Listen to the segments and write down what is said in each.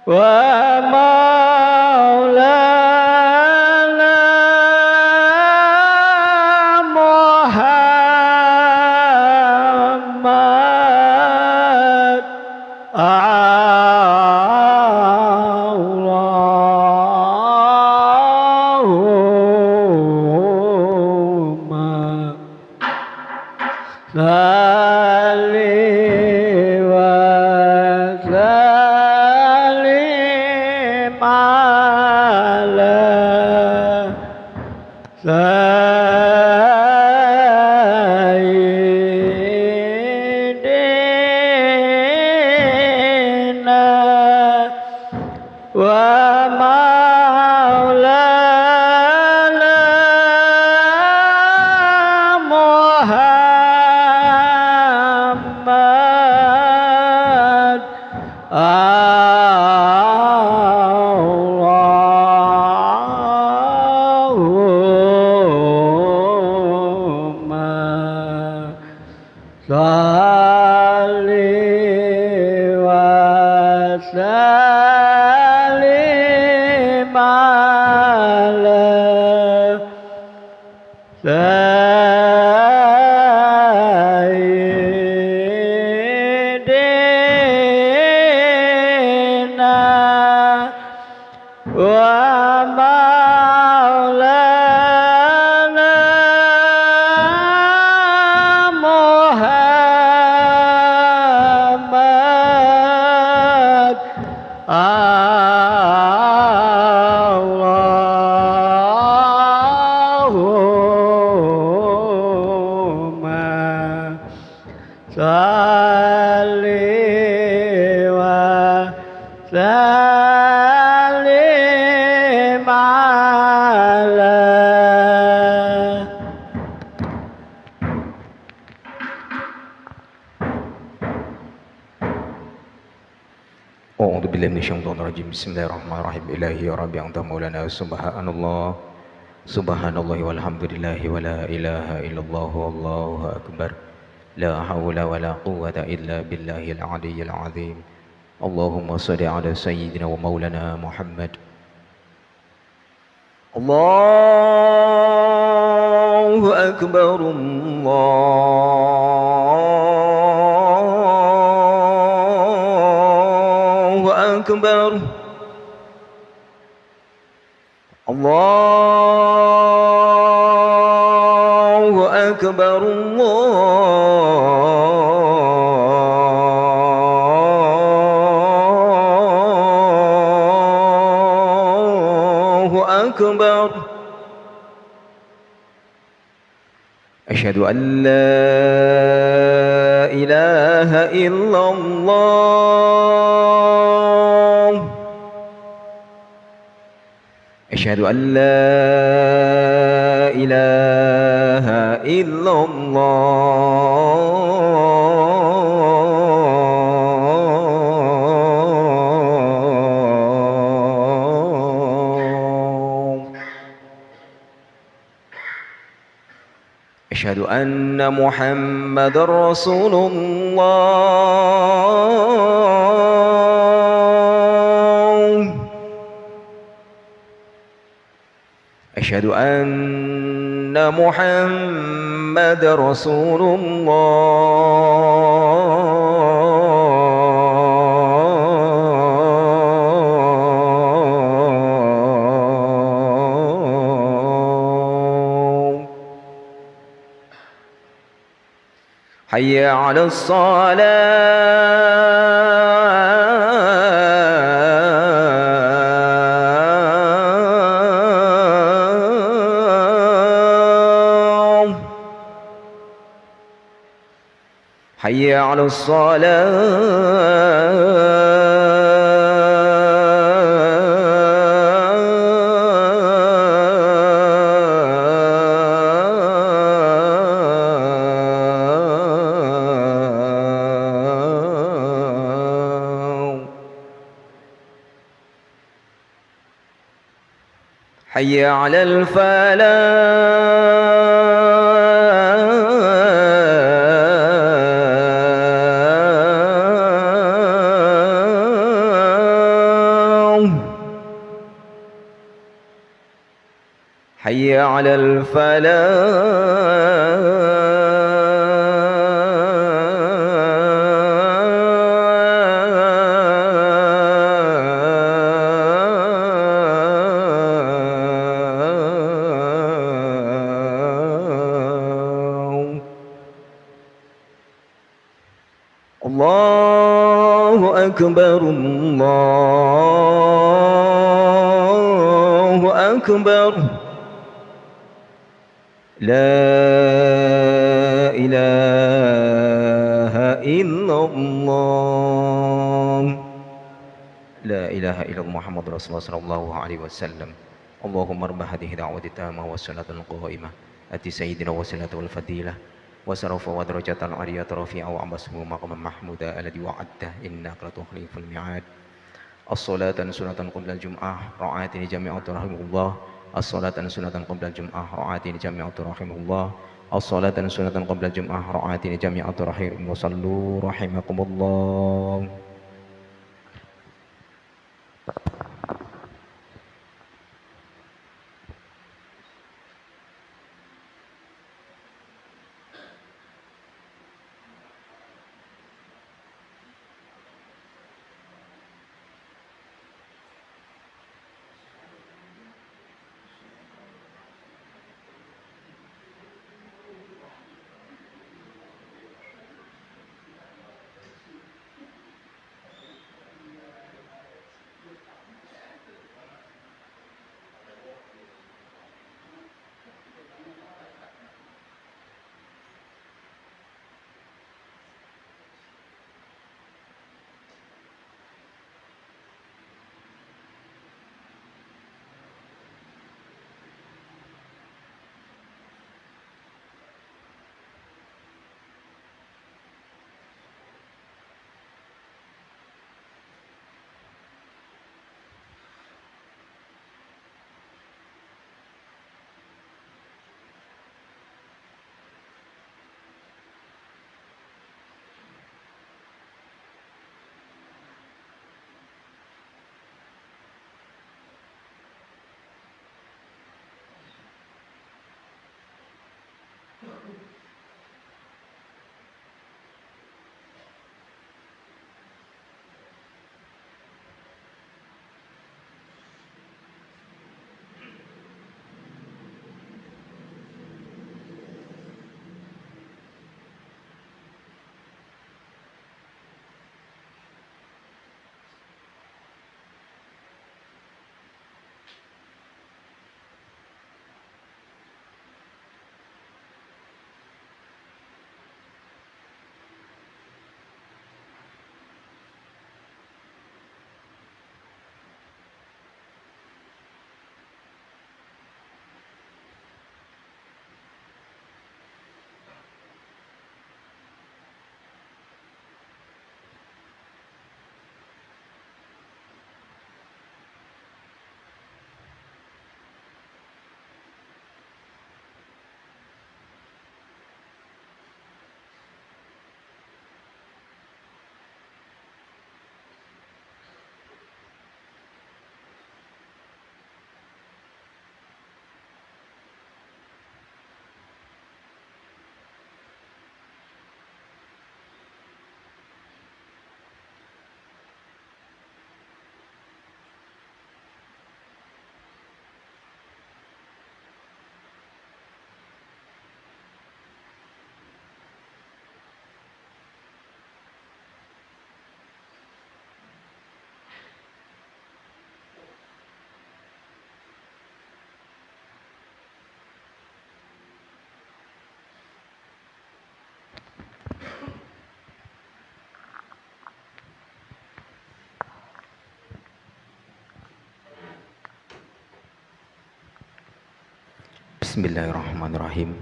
ومولانا محمد اللهم صل وسلم على سيدنا ومولانا محمد اللهم صل وسلم على سيدنا ومولانا محمد اللهم صل وسلم على أعوذ بالله من الشيطان الرجيم بسم الله الرحمن الرحيم إلهي يا ربي أنت مولانا سبحان الله والحمد لله ولا إله إلا الله والله أكبر لا حول ولا قوة إلا بالله العلي العظيم اللهم صل على سيدنا ومولانا محمد الله أكبر الله أكبر الله أكبر الله أكبر أشهد أن لا إله إلا الله أشهد أن لا إله إلا الله أشهد أن محمد رسول الله أشهد أن محمد رسول الله حي على الصلاة حي على الصلاة حي على الفلاح حي على الفلاح الله أكبر الله أكبر لا إله إلا الله لا إله إلا الله محمد رسول الله صلى الله عليه وسلم اللهم رب هذه دعوة التامة والصلاة القائمة أتي سيدنا وسيلة والفضيلة وسرف ودرجة العليا رفيعة وعبسه مقام محمود الذي وعدته إنك لتخلف الميعاد الصلاة سنة قبل الجمعة رعاتني جميعا رحمه الله الصلاة سنة قبل الجمعة رعاتني جميعا رحمه الله الصلاة سنة قبل الجمعة رعاتني جميعا رحمه الله وصلوا رحمكم الله. Bismillahirrahmanirrahim.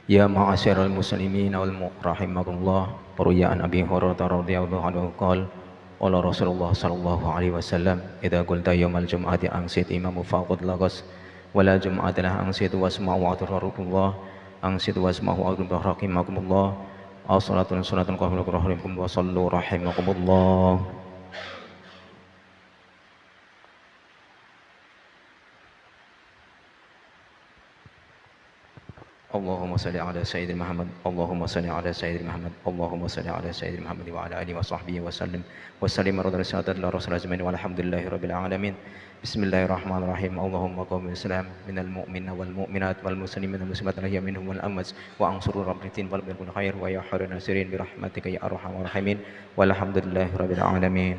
Ya ma'asyiral muslimin wal rahimakumullah. Ruya an Abi Hurairah radhiyallahu anhu qala qala Rasulullah sallallahu alaihi wasallam idza qulta yaumal jum'ati ansit imamu faqad lagas wala jum'ata lah ansit wasma'u wa atrarukullah ansit wasma'u wa rahimakumullah. As-salatu sunnatun qawlu rahimakum wa sallu rahimakumullah. اللهم صل على سيدنا محمد اللهم صل على سيدنا محمد اللهم صل على سيدنا محمد وعلى آله وصحبه وسلم رضا رسالة الله رسول أجمعين والحمد لله رب العالمين. بسم الله الرحمن الرحيم. اللهم قوم الإسلام من المؤمنين والمؤمنات والمسلمين والمسلمات الأحياء منهم والأموات وأنصر رب الدين والبلغ الخير ويا خير الناصرين برحمتك يا أرحم الراحمين والحمد لله رب العالمين.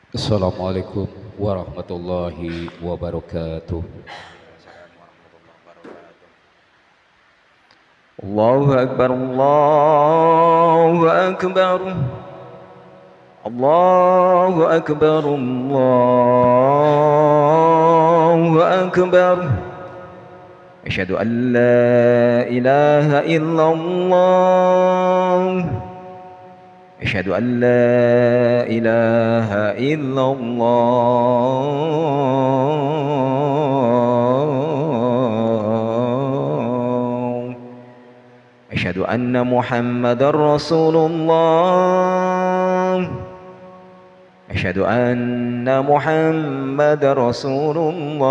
Assalamualaikum warahmatullahi wabarakatuh. Allahu Akbar, Allahu Akbar, Allahu Akbar, Allahu Akbar. Asyhadu an la ilaha illallah. Asyhadu an la ilaha illallah. Asyhadu anna Muhammadar Rasulullah. Asyhadu anna Muhammadar Rasulullah.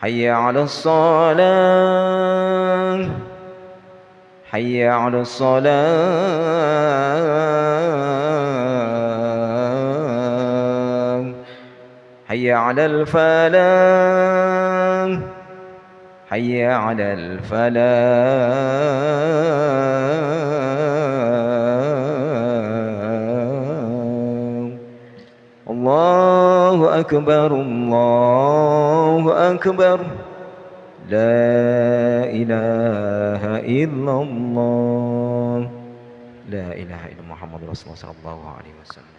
Hayya 'alas shalah. Hayya 'alas shalah. Hayya 'alal falah. Hayya 'alal falah. Allahu Akbar, Allahu Akbar. La ilaha illallah. La ilaha illallah Muhammadur Rasulullah sallallahu alaihi wasallam.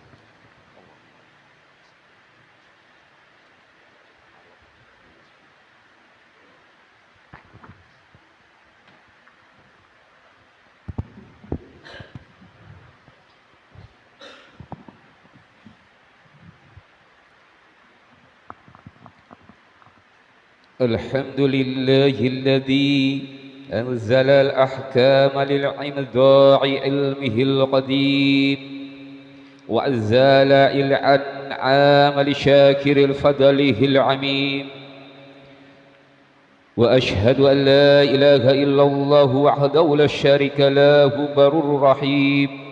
الحمد لله الذي أنزل الأحكام للعمداء علمه القديم وأزال الأنعام لشاكر الفضله العميم. وأشهد أن لا إله إلا الله وحده لا شريك له بر رحيم.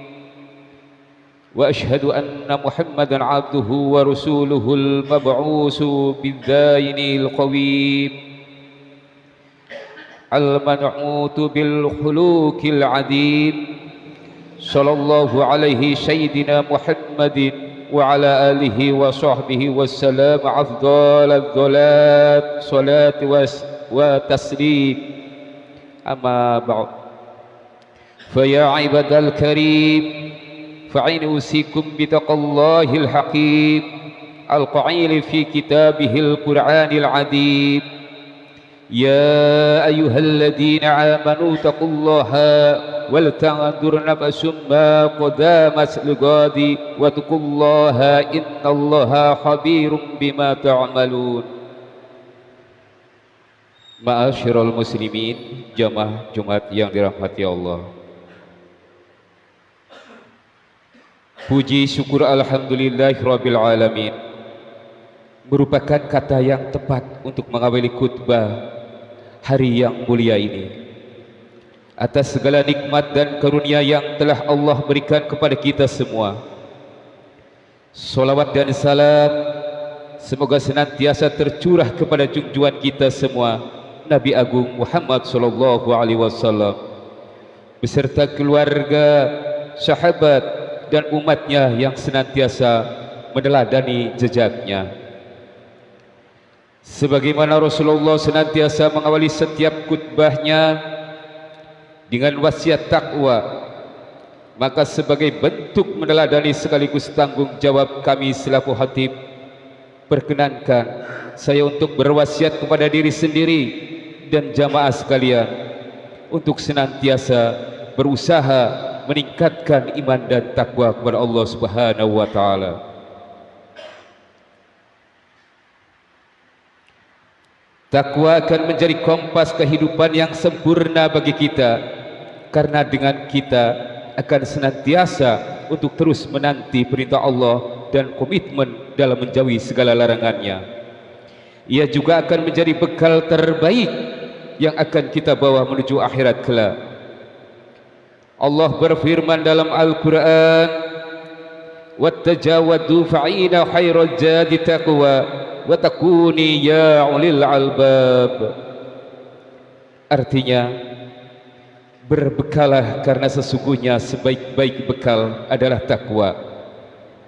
وأشهد أن محمدًا عبده ورسوله المبعوث بالدين القويم المنعوت بالخلوق العديم. صلى الله عليه سيدنا محمد وعلى آله وصحبه وسلم أفضل الصلاة وتسليم. أما بعد فيا عباد الكريم فإن أوصيكم بتقوى الله الحكيم القائل في كتابه القرآن العظيم: يا أيها الذين آمنوا اتقوا الله ولتنظر نفس ما قدمت لغد واتقوا الله إن الله خبير بما تعملون. Ma'asyiral muslimin, jamaah Jumat yang dirahmati Allah. Puji syukur alhamdulillahirabbil alamin merupakan kata yang tepat untuk mengawali khutbah hari yang mulia ini. Atas segala nikmat dan karunia yang telah Allah berikan kepada kita semua, salawat dan salam semoga senantiasa tercurah kepada junjungan kita semua, Nabi Agung Muhammad sallallahu alaihi wasallam beserta keluarga, sahabat dan umatnya yang senantiasa meneladani jejaknya. Sebagaimana Rasulullah senantiasa mengawali setiap khutbahnya dengan wasiat takwa, maka sebagai bentuk meneladani sekaligus tanggung jawab kami selaku khatib, perkenankan saya untuk berwasiat kepada diri sendiri dan jamaah sekalian untuk senantiasa berusaha meningkatkan iman dan takwa kepada Allah Subhanahu wa taala. Takwa akan menjadi kompas kehidupan yang sempurna bagi kita karena dengan kita akan senantiasa untuk terus menanti perintah Allah dan komitmen dalam menjauhi segala larangannya. Ia juga akan menjadi bekal terbaik yang akan kita bawa menuju akhirat kelak. Allah berfirman dalam Al-Quran, "Wattajawadu fa'ina khairal jadi taqwa wa takuni ya ulil albab." Artinya, berbekalah karena sesungguhnya sebaik-baik bekal adalah takwa.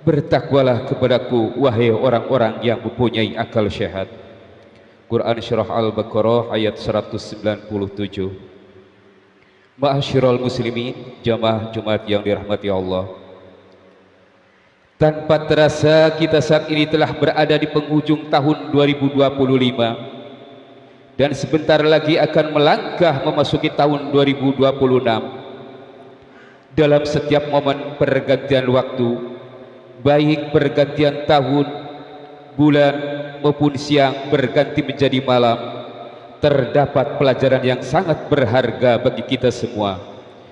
Bertakwalah kepadaku wahai orang-orang yang mempunyai akal sehat. Quran Surah Al-Baqarah ayat 197. Ma'asyiral muslimin, jamaah Jumat yang dirahmati Allah. Tanpa terasa kita saat ini telah berada di penghujung tahun 2025 dan sebentar lagi akan melangkah memasuki tahun 2026. Dalam setiap momen pergantian waktu, baik pergantian tahun, bulan maupun siang berganti menjadi malam, terdapat pelajaran yang sangat berharga bagi kita semua,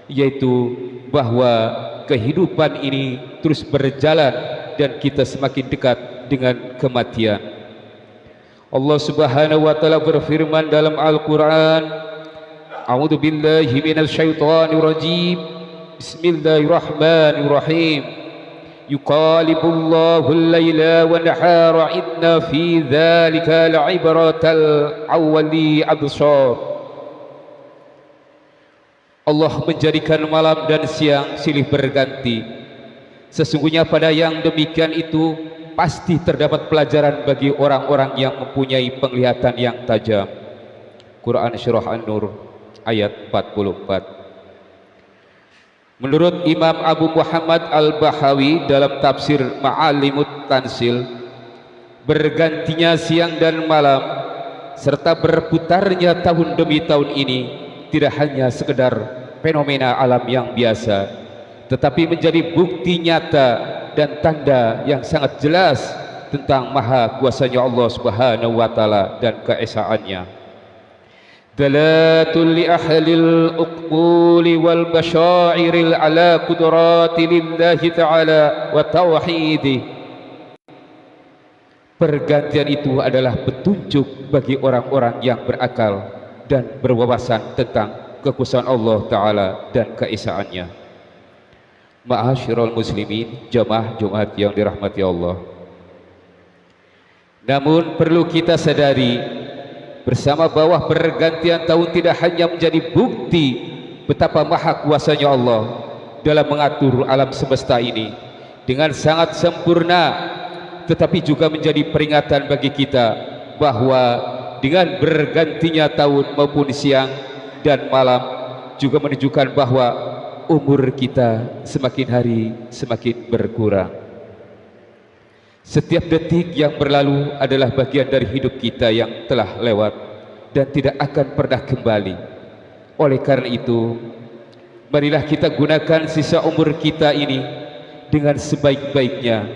yaitu bahwa kehidupan ini terus berjalan dan kita semakin dekat dengan kematian. Allah Subhanahu wa taala berfirman dalam Al-Qur'an, "A'udzu billahi minasyaitonir rajim. Bismillahirrahmanirrahim. Yuqalibullahu al-laila wan nahara inna fi dzalika la'ibratal awwali absar." Allah menjadikan malam dan siang silih berganti. Sesungguhnya pada yang demikian itu pasti terdapat pelajaran bagi orang-orang yang mempunyai penglihatan yang tajam. Quran Surah An-Nur ayat 44. Menurut Imam Abu Muhammad Al-Bahawi dalam tafsir Ma'alimut Tansil, bergantinya siang dan malam serta berputarnya tahun demi tahun ini tidak hanya sekedar fenomena alam yang biasa, tetapi menjadi bukti nyata dan tanda yang sangat jelas tentang maha kuasanya Allah Subhanahu wa taala dan keesaannya. Dalatul li ahlil uquli wal basyairil ala qudrati lillahi ta'ala wa tauhidih. Pergantian itu adalah petunjuk bagi orang-orang yang berakal dan berwawasan tentang kekuasaan Allah Ta'ala dan keesaannya. Ma'asyiral muslimin, jamaah Jumat yang dirahmati Allah. Namun perlu kita sadari bersama bahwa pergantian tahun tidak hanya menjadi bukti betapa maha kuasanya Allah dalam mengatur alam semesta ini dengan sangat sempurna, tetapi juga menjadi peringatan bagi kita bahwa dengan bergantinya tahun maupun siang dan malam juga menunjukkan bahwa umur kita semakin hari semakin berkurang. Setiap detik yang berlalu adalah bagian dari hidup kita yang telah lewat dan tidak akan pernah kembali. Oleh karena itu, marilah kita gunakan sisa umur kita ini dengan sebaik-baiknya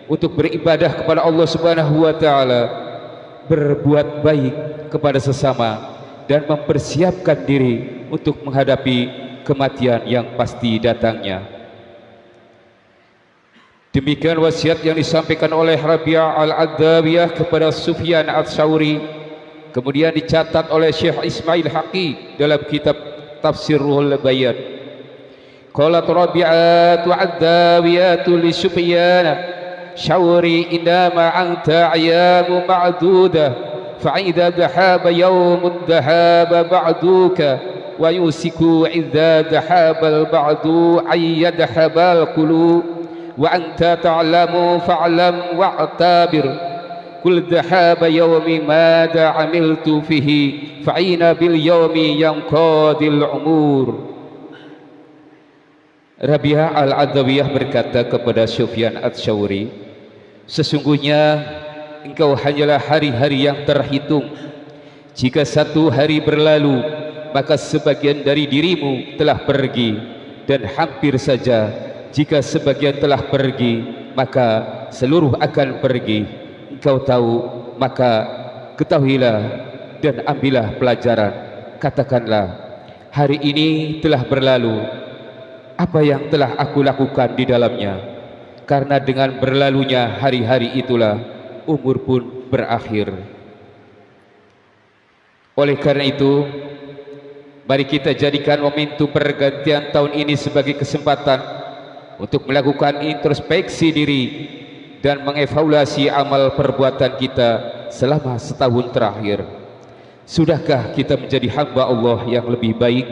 untuk beribadah kepada Allah Subhanahu wa taala, berbuat baik kepada sesama dan mempersiapkan diri untuk menghadapi kematian yang pasti datangnya. Demikian wasiat yang disampaikan oleh Rabi'ah Al-Adawiyah kepada Sufyan Ats-Tsauri, kemudian dicatat oleh Syekh Ismail Haqi dalam kitab Tafsir Ruhul Bayan. Qalat Rabi'ah Al-Adawiyah li Sufyan Ats-Tsauri inama anta ayyamu ma'dudah fa'idha dhahaba yawmud dhahaba ba'duka wa yusiku idha dhahaba al-ba'du ayyadhaba al-qulub wa anta ta'lamu fa'lam wa'tabir kul dhahaba yawmi madha amiltu fihi fa'ina bil yawmi yanqadil umur. Rabi'ah Al-Adawiyah berkata kepada Sufyan Ats-Tsauri, sesungguhnya engkau hanyalah hari-hari yang terhitung. Jika satu hari berlalu, maka sebagian dari dirimu telah pergi, dan hampir saja jika sebagian telah pergi, maka seluruh akan pergi. Engkau tahu, maka ketahuilah dan ambillah pelajaran. Katakanlah, Hari ini telah berlalu. Apa yang telah aku lakukan di dalamnya? Karena dengan berlalunya hari-hari itulah umur pun berakhir. Oleh karena itu, mari kita jadikan momentum pergantian tahun ini sebagai kesempatan untuk melakukan introspeksi diri dan mengevaluasi amal perbuatan kita selama setahun terakhir. Sudahkah kita menjadi hamba Allah yang lebih baik?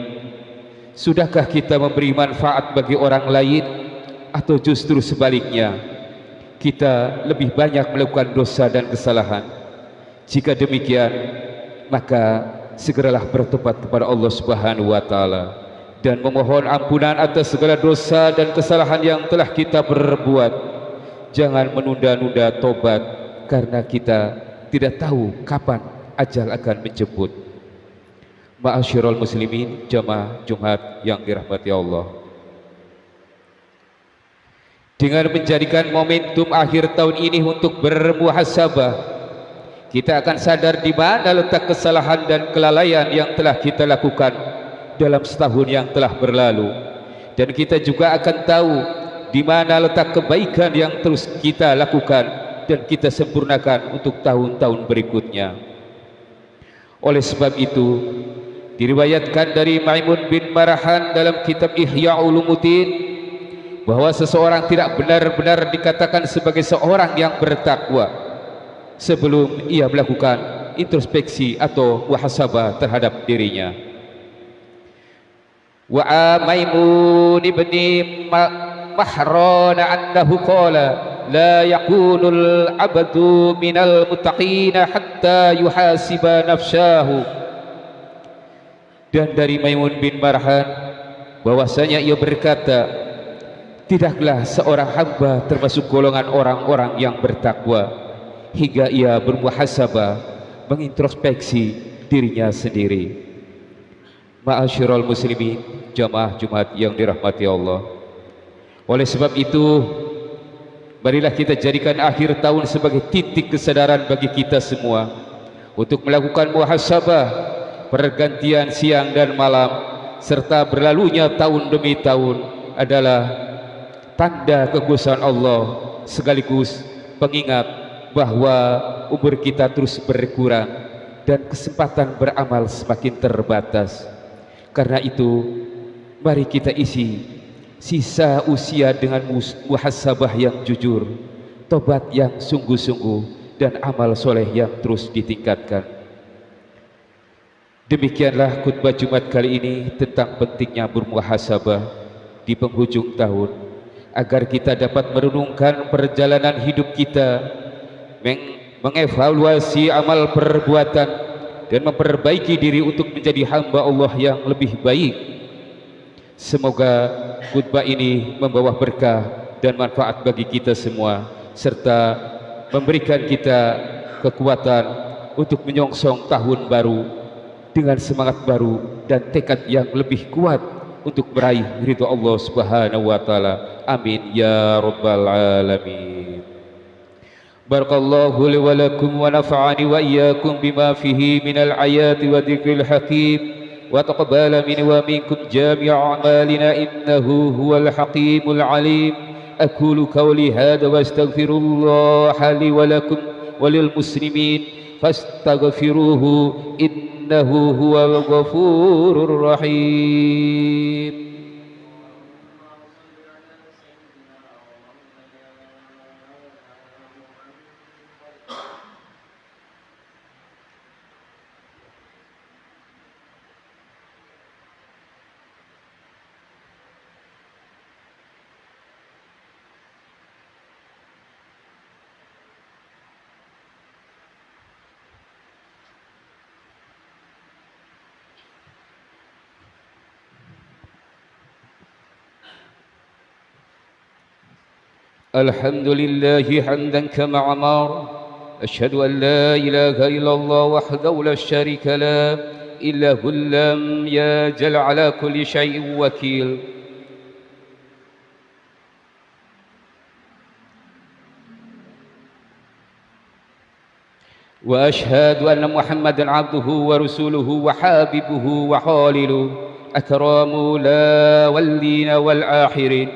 Sudahkah kita memberi manfaat bagi orang lain? Atau justru sebaliknya, kita lebih banyak melakukan dosa dan kesalahan? Jika demikian, maka segeralah bertobat kepada Allah Subhanahu wa taala dan memohon ampunan atas segala dosa dan kesalahan yang telah kita perbuat. Jangan menunda-nunda tobat, karena kita tidak tahu kapan ajal akan menjemput. Ma'asyiral muslimin, jamaah Jumat yang dirahmati Allah, dengan menjadikan momentum akhir tahun ini untuk bermuhasabah, kita akan sadar di mana letak kesalahan dan kelalaian yang telah kita lakukan dalam setahun yang telah berlalu, dan kita juga akan tahu di mana letak kebaikan yang terus kita lakukan dan kita sempurnakan untuk tahun-tahun berikutnya. Oleh sebab itu, diriwayatkan dari Maimun bin Marahan dalam kitab Ihya Ulumuddin bahwa seseorang tidak benar-benar dikatakan sebagai seorang yang bertakwa sebelum ia melakukan introspeksi atau muhasabah terhadap dirinya. Wa Maimun ibni Mahran annahu qala la yakunul abdu minal muttaqina hatta yuhasiba nafsahu. Dan dari Maimun bin Marhan bahwasanya ia berkata, tidaklah seorang hamba termasuk golongan orang-orang yang bertakwa hingga ia bermuhasabah, mengintrospeksi dirinya sendiri. Ma'asyiral muslimin, jamaah Jumat yang dirahmati Allah, oleh sebab itu, marilah kita jadikan akhir tahun sebagai titik kesadaran bagi kita semua untuk melakukan muhasabah, pergantian siang dan malam, serta berlalunya tahun demi tahun adalah tanda kekuasaan Allah, sekaligus pengingat bahwa umur kita terus berkurang dan kesempatan beramal semakin terbatas. Karena itu, mari kita isi sisa usia dengan muhasabah yang jujur, tobat yang sungguh-sungguh, dan amal soleh yang terus ditingkatkan. Demikianlah khutbah Jumat kali ini tentang pentingnya bermuhasabah di penghujung tahun, agar kita dapat merenungkan perjalanan hidup kita, mengevaluasi amal perbuatan, dan memperbaiki diri untuk menjadi hamba Allah yang lebih baik. Semoga khutbah ini membawa berkah dan manfaat bagi kita semua, serta memberikan kita kekuatan untuk menyongsong tahun baru dengan semangat baru dan tekad yang lebih kuat untuk meraih ridha Allah Subhanahu wa taala. Amin ya rabbal alamin. Barakallahu li wa lakum wa nafa'ani wa iyyakum bima fihi minal ayati wa dzikril hakim wa taqabbala minni wa minkum jami'a a'malina innahu huwal hakimul alim. Aqulu qawli hadha wa astaghfirullah li wa lakum wa lil muslimin fastaghfiruhu innahu huwal ghafurur rahim. الحمد لله حمدا كما أمر. أشهد أن لا إله إلا الله وحده لا شريك له إله لم يجل على كل شيء وكيل. وأشهد أن محمدا عبده ورسوله وحبيبه وخليله أكرم الأولين والآخرين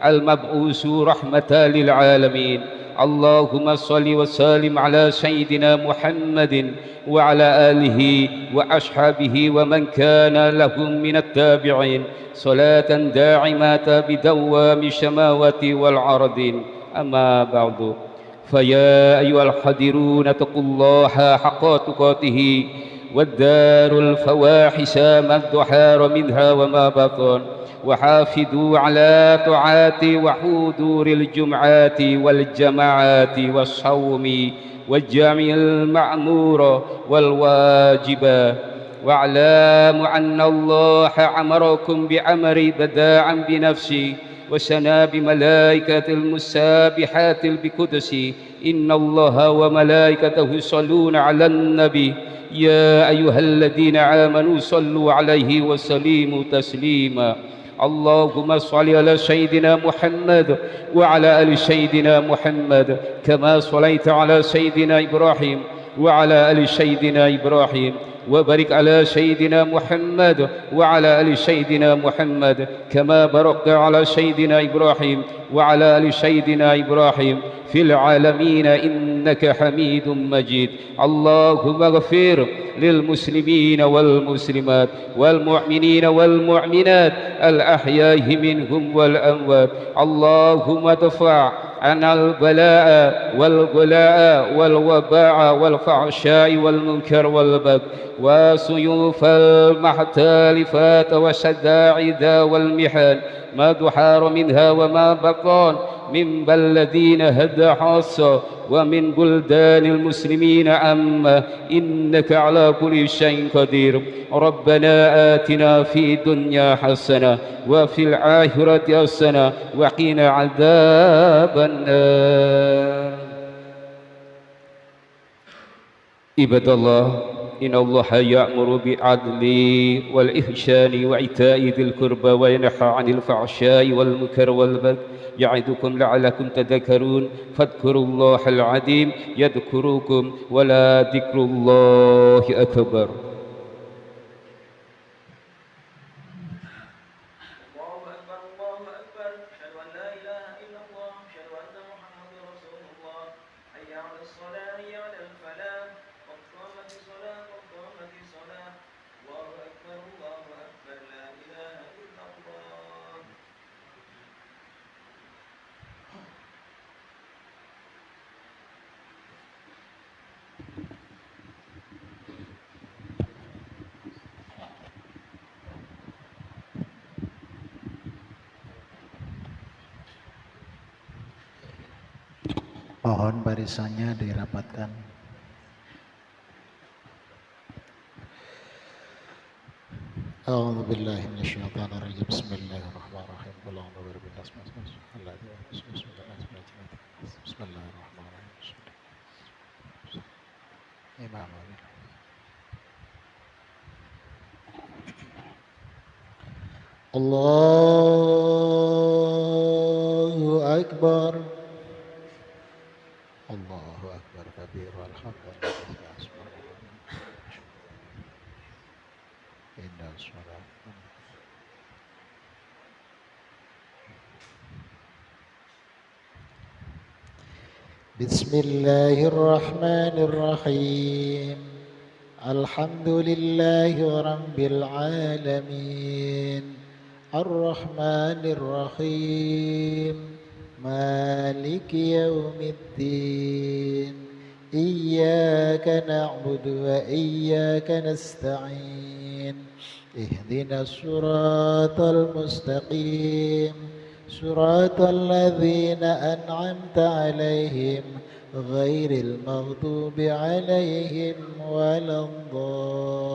المبعوث رحمة للعالمين. اللهم صل وسلم على سيدنا محمد وعلى آله وأصحابه ومن كان لهم من التابعين صلاة داعمة بدوام السماوات والأرض. أما بعد، فيا أيها الحاضرون اتقوا الله حق تقاته والدار الفواحش ما ظهر منها وما بطن، وحافظوا على طاعات وحضور الجمعات والجماعات والصوم والجامع المعمور والواجب. واعلموا أن الله أمركم بأمر بداعا بنفسه وسنا بملائكة المسابحات بقدس إن الله وملائكته يصلون على النبي يا أيها الذين آمنوا صلوا عليه وسلموا تسليما. اللهم صل على سيدنا محمد وعلى آل سيدنا محمد كما صليت على سيدنا إبراهيم وعلى آل سيدنا إبراهيم، وبارك على سيدنا محمد وعلى آل سيدنا محمد كما باركت على سيدنا إبراهيم وعلى آل سيدنا إبراهيم في العالمين إنك حميد مجيد. اللهم اغفر للمسلمين والمسلمات والمؤمنين والمؤمنات الأحياء منهم والأموات. اللهم ادفع عنا البلاء والغلاء والوباء والفحشاء والمنكر والبغي وسيوف المحتالفات والشدائد والمحن ما ظهر منها وما بطن من بلدين هدى حاصة ومن بلدان المسلمين عامة إنك على كل شيء قدير. ربنا آتنا في الدنيا حسنة وفي الآخرة حسنة وقنا عذاب النار. عباد الله، إن الله يأمر بالعدل والإحسان وإيتاء ذي القربى وينهى عن الفحشاء والمنكر والبغي يعظكم لعلكم تذكرون. فاذكروا الله العظيم يذكركم ولذكر الله أكبر. Mohon barisannya dirapatkan. A'udzu billahi minasyaitonir rajim. Bismillahirrahmanirrahim. Qul a'udzu birabbil nas. Bismillahirrahmanirrahim. Imam. Allahu akbar. Allahu akbar kabir walhamdulillah. Inna sholat. Bismillahirrahmanirrahim. Alhamdulillahi rabbil alamin. Ar-Rahmanir Rahim. مالك يوم الدين. إياك نعبد وإياك نستعين. اهدنا الصراط المستقيم صراط الذين أنعمت عليهم غير المغضوب عليهم ولا الضالين.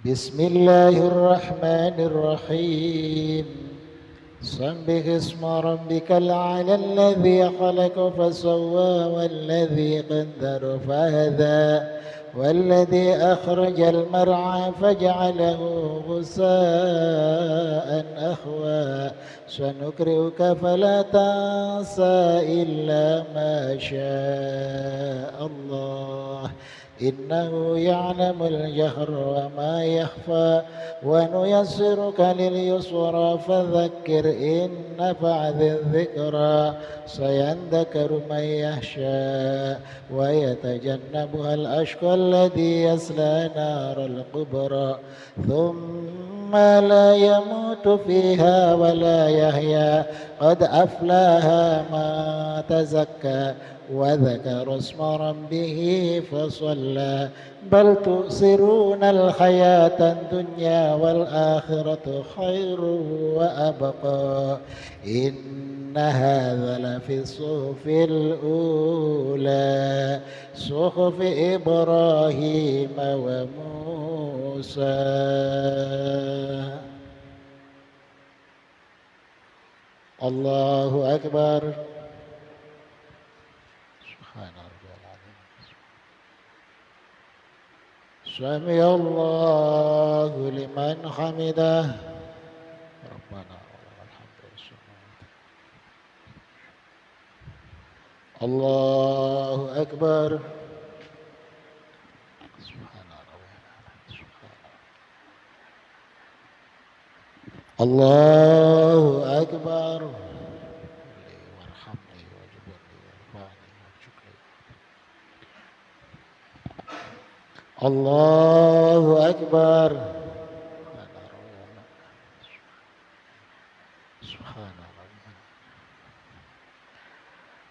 بسم الله الرحمن الرحيم. سبح اسم ربك الأعلى الذي خلق فسوى والذي قدر فهدى والذي أخرج المرعى فجعله غثاء أحوى سنقرئك فلا تنسى إلا ما شاء الله إنه يعلم الجهر وما يخفى ونيسرك لليسرى فذكر إن نفعت الذكرى سيذكر من يخشى ويتجنبها الأشقى الذي يصلى نار الكبرى ثم لا يموت فيها ولا يحيا قد أفلاها ما تزكى وذكر اسم ربه فصلى بل تؤثرون الحياة الدنيا والآخرة خير وأبقى إن هذا لفي الصحف الأولى صحف إبراهيم وموسى. الله أكبر. سمع الله لمن حمده ربنا ولك الحمد الله أكبر. الله أكبر. الله أكبر. سبحان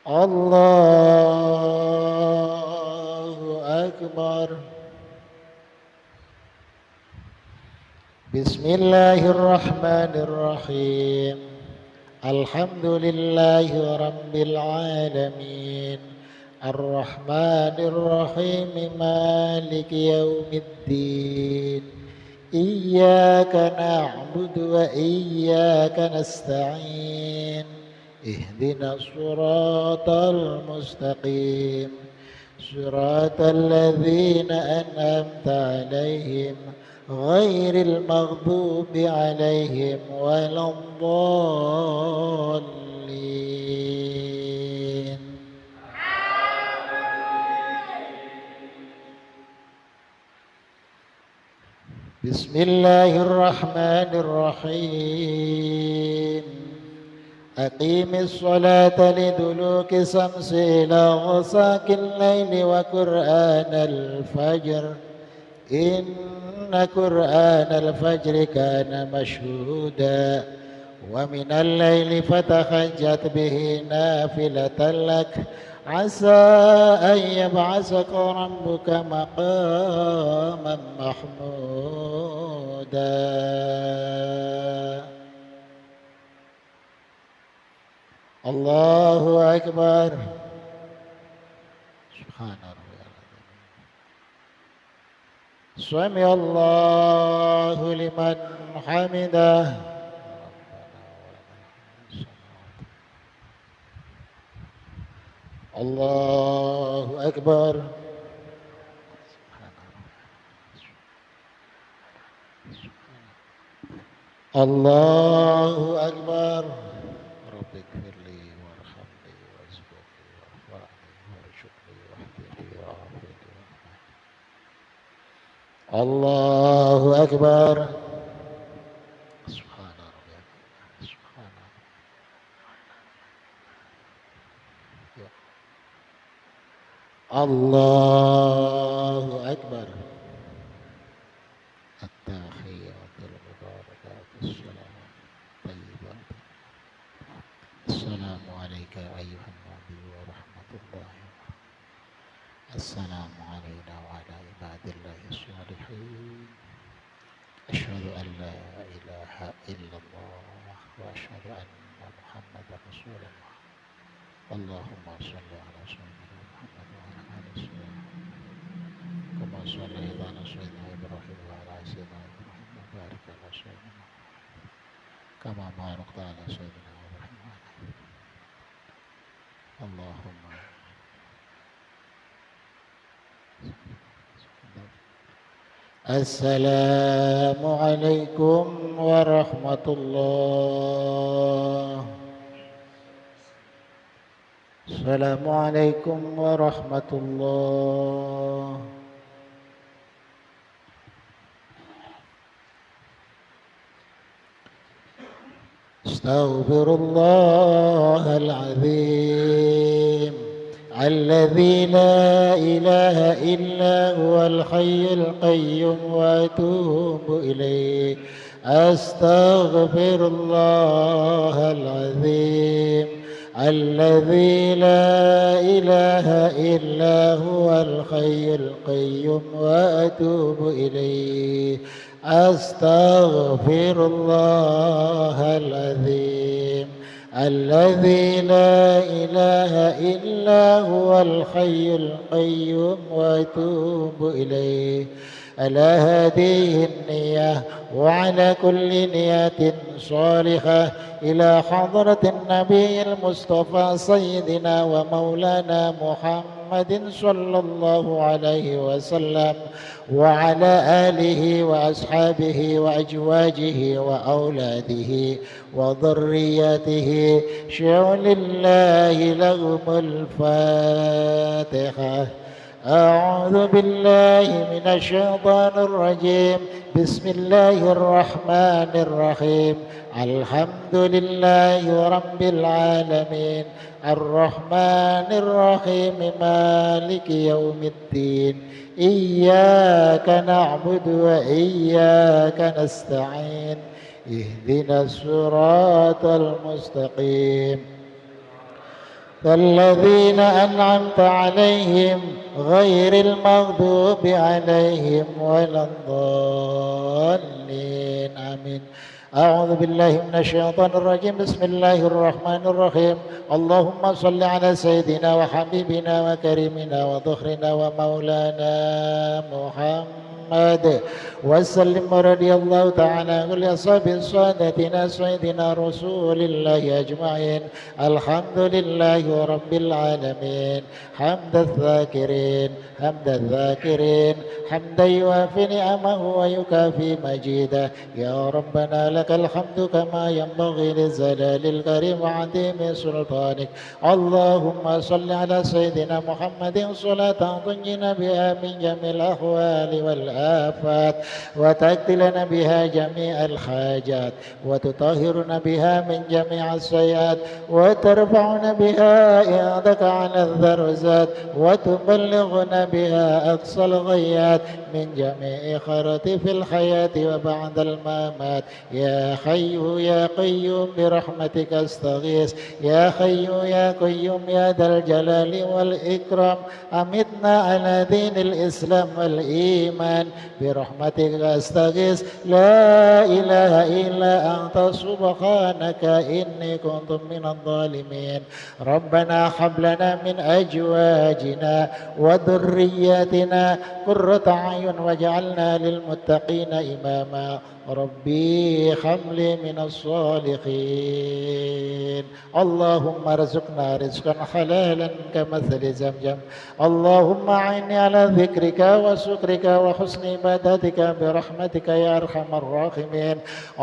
الله أكبر. بسم الله الرحمن الرحيم الحمد لله رب العالمين الرحمن الرحيم مالك يوم الدين إياك نعبد وإياك نستعين اهدنا الصراط المستقيم صراط الذين أنعمت عليهم غير المغضوب عليهم ولا الضالين. بسم الله الرحمن الرحيم أقيم الصلاة لدلوك الشمس إلى غساق الليل وقرآن الفجر إن قرآن الفجر كان مشهودا ومن الليل فتهجد به نافلة لك عسى أن يبعثك ربك مقاما محمودا. الله أكبر. سبحان ربي العظيم. سمع الله لمن حمده. الله أكبر. الله أكبر. رب اغفر لي وارحمني وارزقني وارفعني وارزقني واهدني وعافني. الله أكبر. سبحان ربي سبحان الله أكبر. التحيات المباركات السلام طيبات. السلام عليك أيها النبي ورحمة الله. السلام علينا وعلى عباد الله الصالحين. أشهد أن لا إله إلا الله وأشهد أن محمدا رسول الله. اللهم صل على سيدنا محمد وعلى آل سيدنا كما صليت على سيدنا إبراهيم وعلى آل سيدنا إبراهيم وبارك على سيدنا كما باركت على سيدنا إبراهيم وعلى آل اللهم السلام عليكم ورحمة الله. السلام عليكم ورحمة الله. استغفر الله العظيم الذي لا إله إلا هو الحي القيوم وأتوب إليه. أستغفر الله العظيم الذي لا إله إلا هو الحي القيوم وأتوب إليه. أستغفر الله العظيم الذي لا إله إلا هو الحي القيوم وأتوب إليه. على هذه النية وعلى كل نية صالحة إلى حضرة النبي المصطفى سيدنا ومولانا محمد صلى الله عليه وسلم وعلى آله وأصحابه وأزواجه وأولاده وذريته شعل الله لهم الفاتحة. أعوذ بالله من الشيطان الرجيم. بسم الله الرحمن الرحيم. الحمد لله رب العالمين الرحمن الرحيم مالك يوم الدين. إياك نعبد وإياك نستعين. اهدنا الصراط المستقيم الذين أنعمت عليهم غير المغضوب عليهم ولا الضالين. آمين. أعوذ بالله من الشيطان الرجيم. بسم الله الرحمن الرحيم. اللهم صل على سيدنا وحبيبنا وكريمنا وذخرنا ومولانا محمد وسلم. رضي الله تعالى عن كل أصحاب سادتنا سيدنا رسول الله أجمعين. الحمد لله رب العالمين حمد الذاكرين حمد الذاكرين حمدا يوافي نعمه ويكافي مجيده. يا ربنا لك الحمد كما ينبغي لجلال الكريم وعظيم سلطانك. اللهم صل على سيدنا محمد صلاة تنجينا بها من جميع الأحوال والآفات وتقضي لنا بها جميع الحاجات وتطهرنا بها من جميع السيئات وترفعنا بها عندك على الدرجات وتبلغنا بها أقصى الغايات من جميع خيرات في الحياة وبعد الممات. يا حي يا قيوم برحمتك استغيث. يا حي يا قيوم يا ذا الجلال والإكرام أمتنا على دين الإسلام والإيمان برحمتك استغيث. لا إله إلا أنت سبحانك إني كنت من الظالمين. ربنا هب لنا من أزواجنا وذرياتنا قرة أعين واجعلنا للمتقين إماما. ربي حملي من الصالحين. اللهم ارزقنا رزقا حلالا كمثل زمزم. اللهم أعني على ذكرك وشكرك وحسن عبادتك برحمتك يا أرحم الراحمين.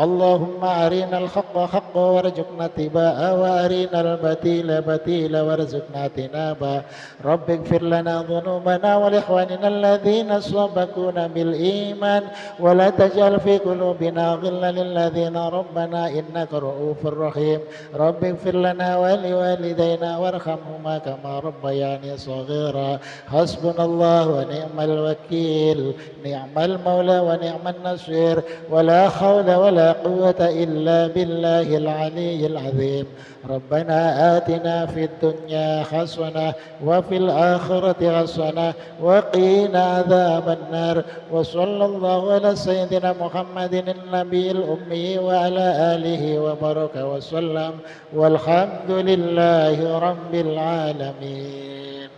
اللهم أرنا الحق حقا وارزقنا اتباعه وأرنا الباطل باطلا وارزقنا اجتنابه. رب اغفر لنا ذنوبنا ولإخواننا الذين سبقونا بالإيمان ولا تجعل في قلوبنا غلا للذين ربنا إنك رؤوف رحيم. رب اغفر لنا ولوالدينا وارحمهما كما ربياني صغيرا. حسبنا الله ونعم الوكيل نعم المولى ونعم النصير ولا حول ولا قوة إلا بالله العلي العظيم. ربنا آتنا في الدنيا حسنة وفي الآخرة حسنة وقنا عذاب النار. وصلى الله على سيدنا محمد النبي الأمي وعلى آله وبارك وسلم والحمد لله رب العالمين.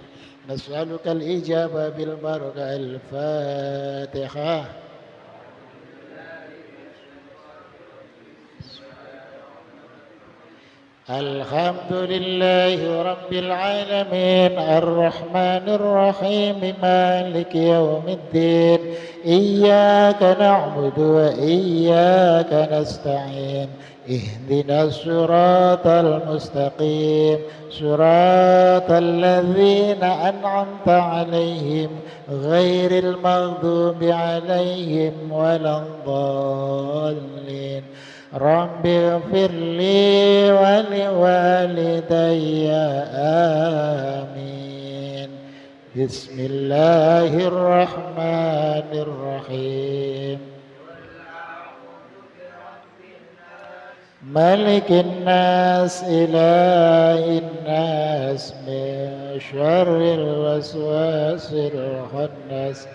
نسألك الإجابة بالبركة. الفاتحة. الحمد لله رب العالمين الرحمن الرحيم مالك يوم الدين إياك نعبد وإياك نستعين اهدنا الصراط المستقيم صراط الذين أنعمت عليهم غير المغضوب عليهم ولا الضالين رب اغفر لي ولوالدي آمين بسم الله الرحمن الرحيم ملك الناس إله الناس من شر الوسواس الخناس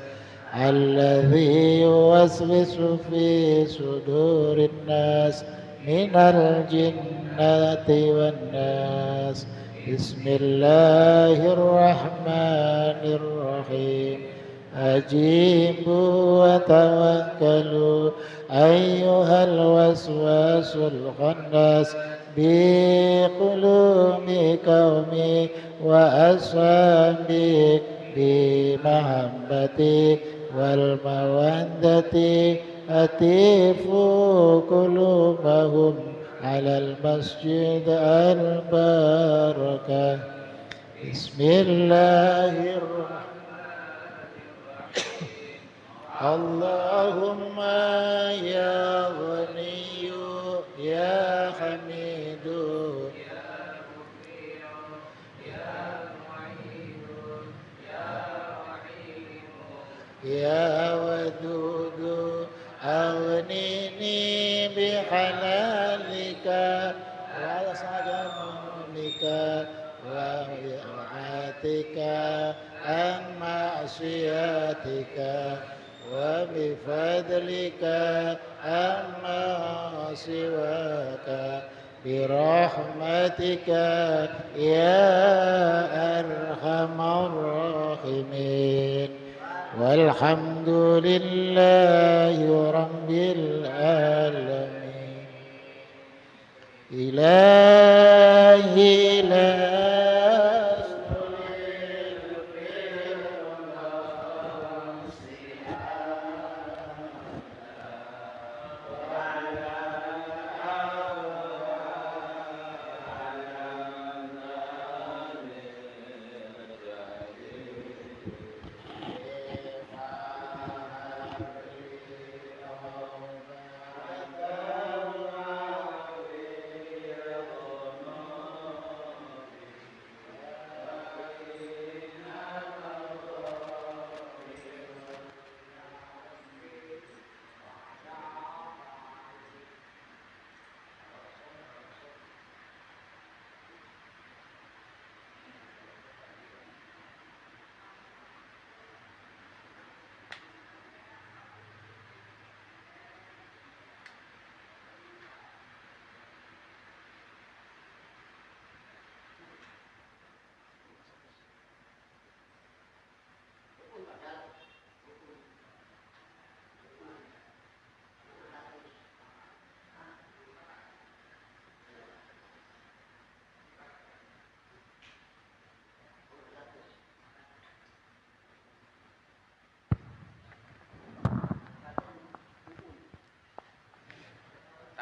الذي يوسوس في صدور الناس من الجنة والناس بسم الله الرحمن الرحيم أجيبوا وتوكلوا أيها الوسواس الخناس بقلوب قومي وأصحابي بمحبتي والمودة أتيفوا قلوبهم على المسجد البركة بسم الله اللهم يا غني يا حميد يا ودود أغنني بحلالك وسجنك وبطاعتك عن معصيتك وبفضلك عما سواك برحمتك يا أرحم الراحمين والحمد لله رب العالمين إلهي لا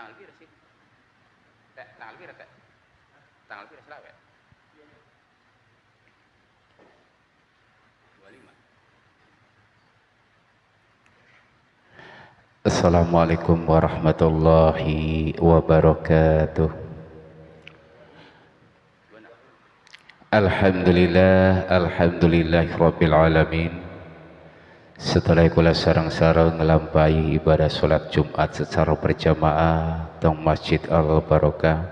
tanggal pira sih? Tanggal pira teh? Tanggal pira selawe? 25. Assalamualaikum warahmatullahi wabarakatuh. Alhamdulillah, alhamdulillahirabbil alamin. Setelah kula sareng-sareng ngelampahi ibadah sholat Jumat secara berjamaah teng Masjid Al-Barokah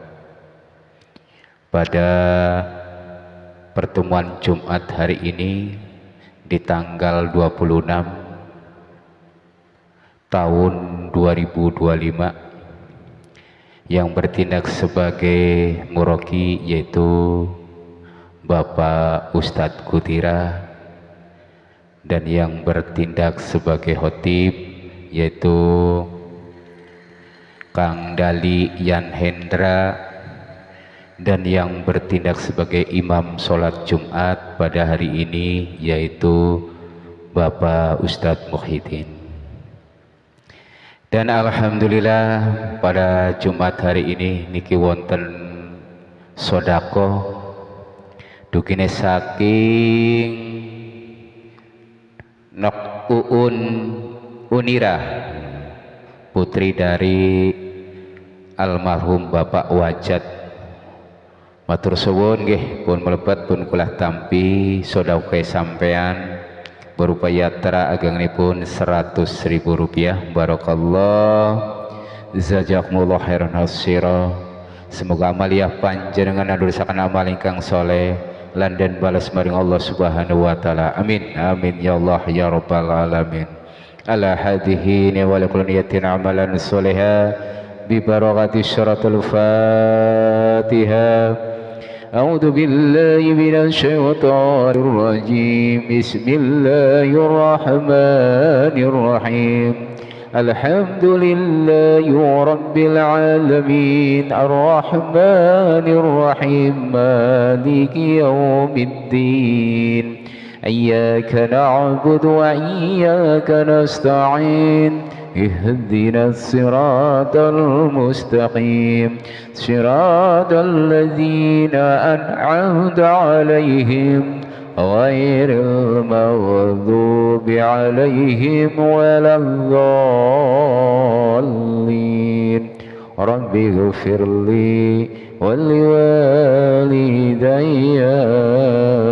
pada pertemuan Jumat hari ini di tanggal 26 tahun 2025 yang bertindak sebagai muroki yaitu Bapak Ustadz Kutira dan yang bertindak sebagai khotib yaitu Kang Dali Yan Hendra dan yang bertindak sebagai imam sholat Jumat pada hari ini yaitu Bapak Ustadz Muhyiddin. Dan alhamdulillah pada Jumat hari ini niki wonten sodako dukine saking Nok Uun Unira, putri dari almarhum Bapak Wajat. Matur suwun nggih pun mlebet pun kulah tampi sodako sampean berupa yatra agangnipun 100.000 rupiah. Barakallah, jazakumullah khairan hasira. Semoga amaliyah panjenengan ndosaken amal ingkang soleh lan den balas maring Allah Subhanahu wa taala. Amin amin ya Allah ya rabbal alamin. Ala hadhihi wa likulli niyatin amalan sholiha bi barakati syaratul Fatihah. أعوذ بالله من الشيطان الرجيم بسم الله الرحمن الرحيم الحمد لله رب العالمين الرحمن الرحيم مالك يوم الدين إياك نعبد وإياك نستعين اهدنا الصراط المستقيم صراط الذين أنعمت عليهم غير المغضوب عليهم ولا الضالين رب اغفر لي ولوالدي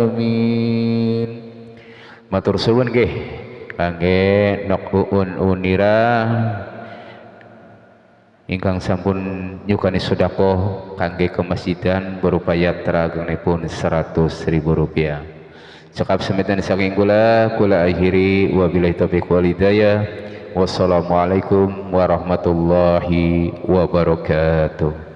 آمين. Matur suwun nggih kangge Nok Uun Unira ingkang sampun nyukani sedekah kangge kemasjidan berupa yatra aganipun 100.000 rupiah. Cekap semetan saking kula akhiri wabillahi taufiq wal hidayah. Wassalamualaikum warahmatullahi wabarakatuh.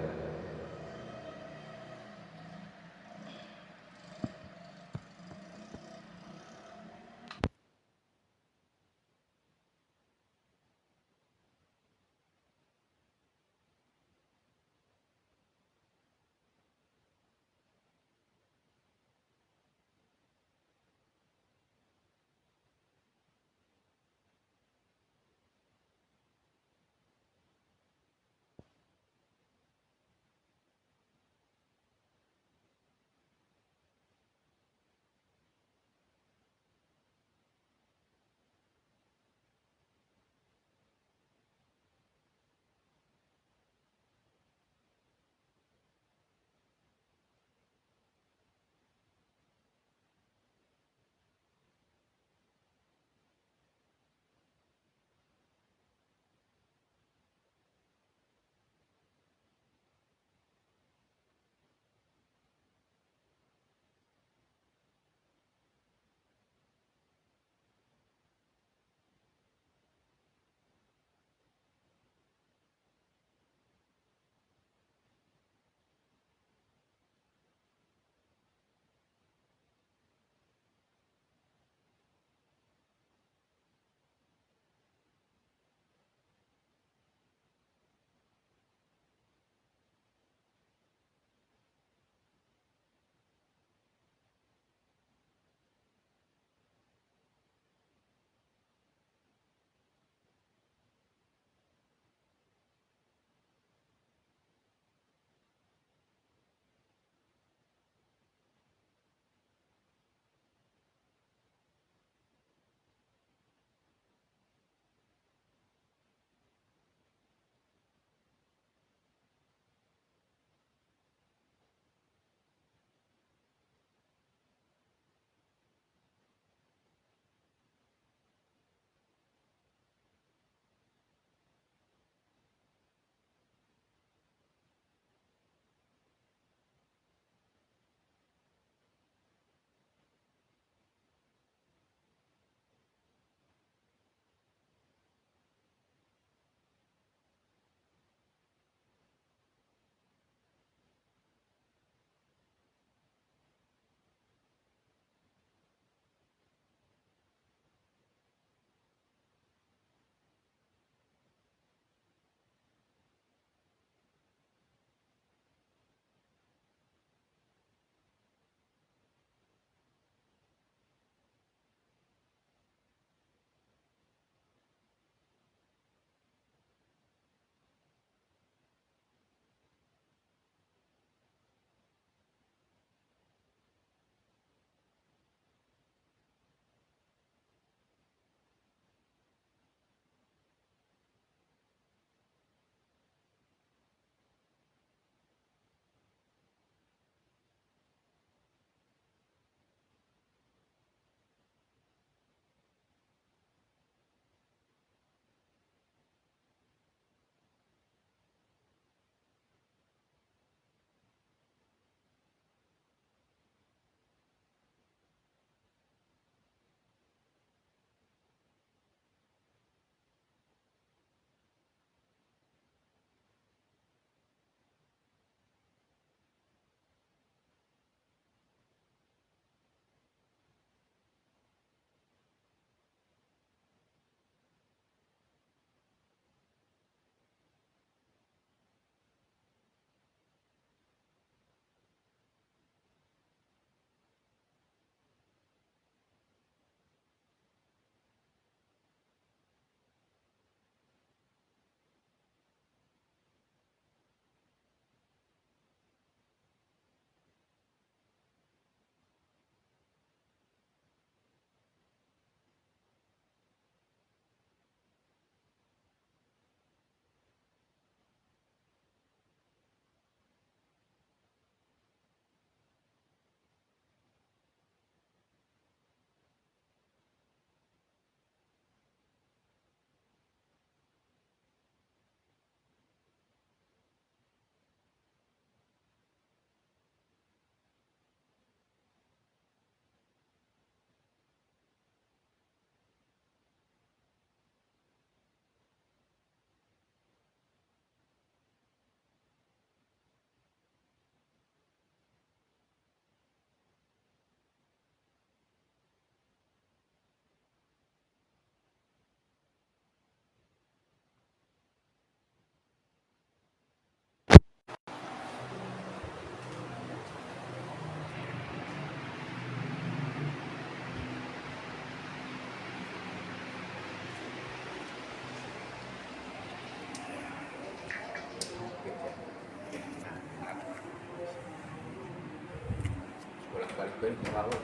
ini kalau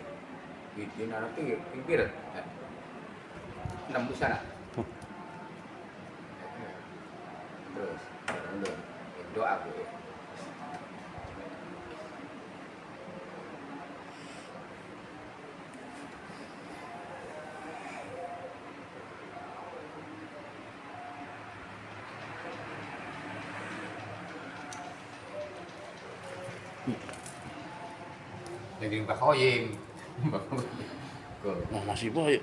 itu nanti pinggir nembus sana terus doa aku ya. Jadi Mbak Khoyim. Nah, masih boy.